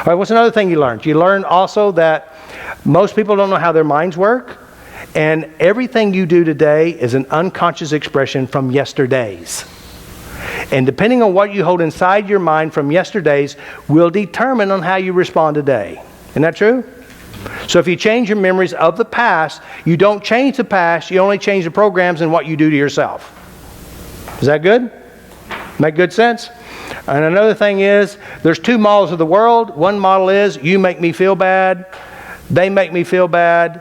All right, what's another thing you learned? You learned also that most people don't know how their minds work, and everything you do today is an unconscious expression from yesterday's. And depending on what you hold inside your mind from yesterday's will determine on how you respond today. Isn't that true? So if you change your memories of the past, you don't change the past, you only change the programs and what you do to yourself. Is that good? Make good sense? And another thing is, there's two models of the world. One model is, you make me feel bad, they make me feel bad,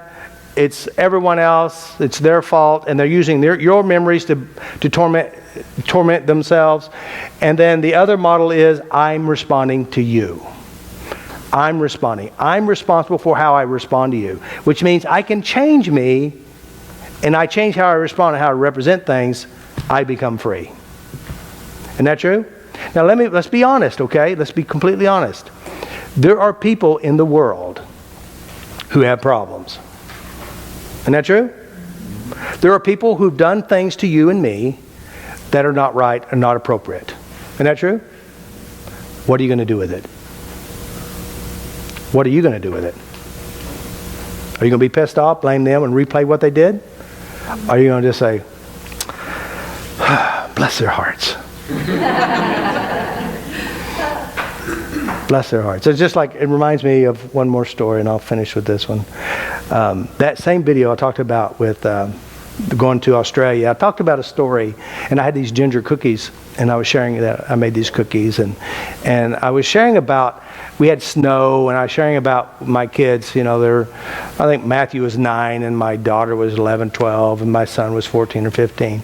it's everyone else, it's their fault, and they're using your memories to torment themselves. And then the other model is, I'm responding to you. I'm responding. I'm responsible for how I respond to you, which means I can change me, and I change how I respond and how I represent things, I become free. Isn't that true? Now let's be honest, okay? Let's be completely honest. There are people in the world who have problems. Isn't that true? There are people who've done things to you and me that are not right and not appropriate. Isn't that true? What are you going to do with it? What are you going to do with it? Are you going to be pissed off, blame them, and replay what they did? Or are you going to just say, bless their hearts. Bless their hearts. It's just like, it reminds me of one more story, and I'll finish with this one. That same video I talked about with going to Australia, I talked about a story, and I had these ginger cookies, and I was sharing that I made these cookies, and I was sharing about, we had snow, and I was sharing about my kids. You know, I think Matthew was 9, and my daughter was 11, 12, and my son was 14 or 15.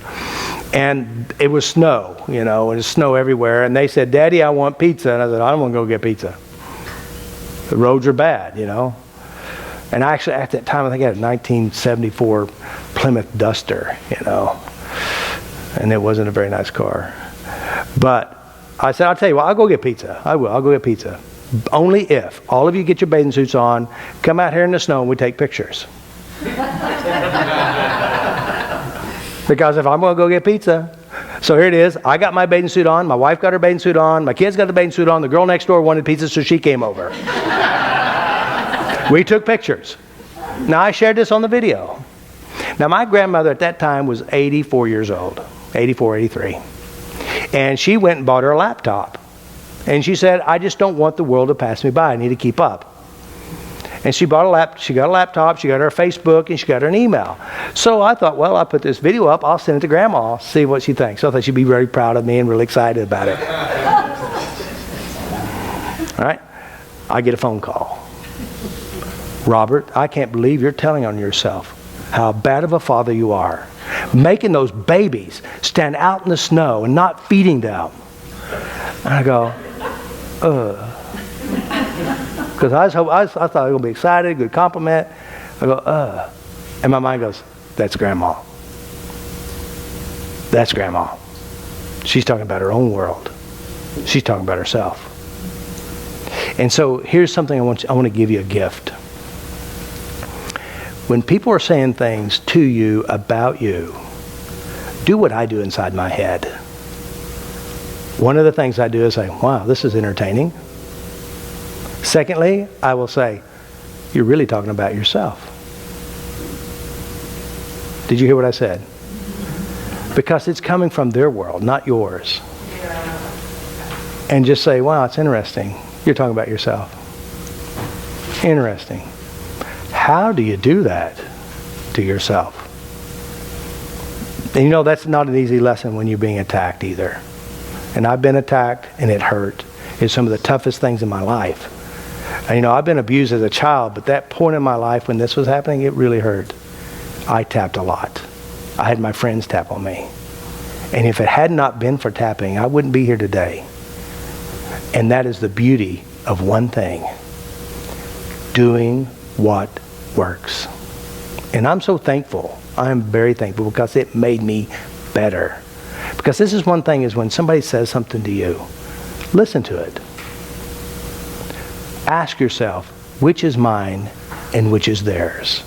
And it was snow, you know, and it was snow everywhere. And they said, Daddy, I want pizza. And I said, I don't want to go get pizza. The roads are bad, you know. And I actually, at that time, I think I had a 1974 Plymouth Duster, you know. And it wasn't a very nice car. But I said, I'll tell you what, I'll go get pizza. I will. I'll go get pizza. Only if all of you get your bathing suits on, come out here in the snow, and we take pictures. Because if I'm going to go get pizza, so here it is. I got my bathing suit on. My wife got her bathing suit on. My kids got the bathing suit on. The girl next door wanted pizza, so she came over. We took pictures. Now, I shared this on the video. Now, my grandmother at that time was 84 years old. 84, 83. And she went and bought her a laptop. And she said, I just don't want the world to pass me by. I need to keep up. And she got a laptop, she got her Facebook, and she got her an email. So I thought, well, I'll put this video up, I'll send it to Grandma, see what she thinks. So I thought she'd be very proud of me and really excited about it. All right? I get a phone call. Robert, I can't believe you're telling on yourself how bad of a father you are. Making those babies stand out in the snow and not feeding them. And I go, because I thought I was going to be excited, good compliment. I go, And my mind goes, that's Grandma. That's Grandma. She's talking about her own world. She's talking about herself. And so here's something I want to give you a gift. When people are saying things to you about you, do what I do inside my head. One of the things I do is say, wow, this is entertaining. Secondly, I will say, you're really talking about yourself. Did you hear what I said? Because it's coming from their world, not yours. And just say, wow, it's interesting. You're talking about yourself. Interesting. How do you do that to yourself? And you know, that's not an easy lesson when you're being attacked either. And I've been attacked, and it hurt. It's some of the toughest things in my life. And, you know, I've been abused as a child, but that point in my life when this was happening, it really hurt. I tapped a lot. I had my friends tap on me. And if it had not been for tapping, I wouldn't be here today. And that is the beauty of one thing. Doing what works. And I'm so thankful. I'm very thankful because it made me better. Because this is one thing, is when somebody says something to you, listen to it. Ask yourself, which is mine and which is theirs?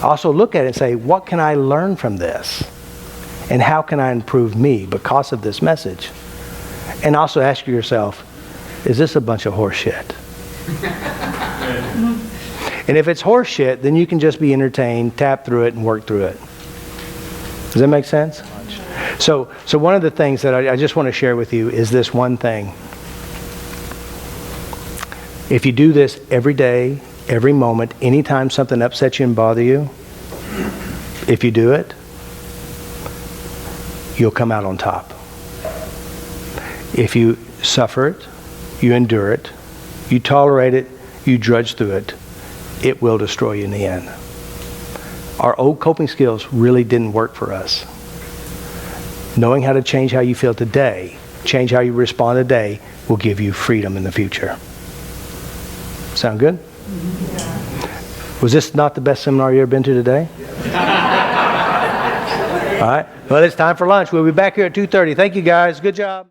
Also look at it and say, what can I learn from this? And how can I improve me because of this message? And also ask yourself, is this a bunch of horse shit? And if it's horse shit, then you can just be entertained, tap through it, and work through it. Does that make sense? So one of the things that I just want to share with you is this one thing. If you do this every day, every moment, anytime something upsets you and bothers you, if you do it, you'll come out on top. If you suffer it, you endure it, you tolerate it, you drudge through it, it will destroy you in the end. Our old coping skills really didn't work for us. Knowing how to change how you feel today, change how you respond today, will give you freedom in the future. Sound good? Yeah. Was this not the best seminar you ever been to today? All right. Well, it's time for lunch. We'll be back here at 2:30. Thank you, guys. Good job.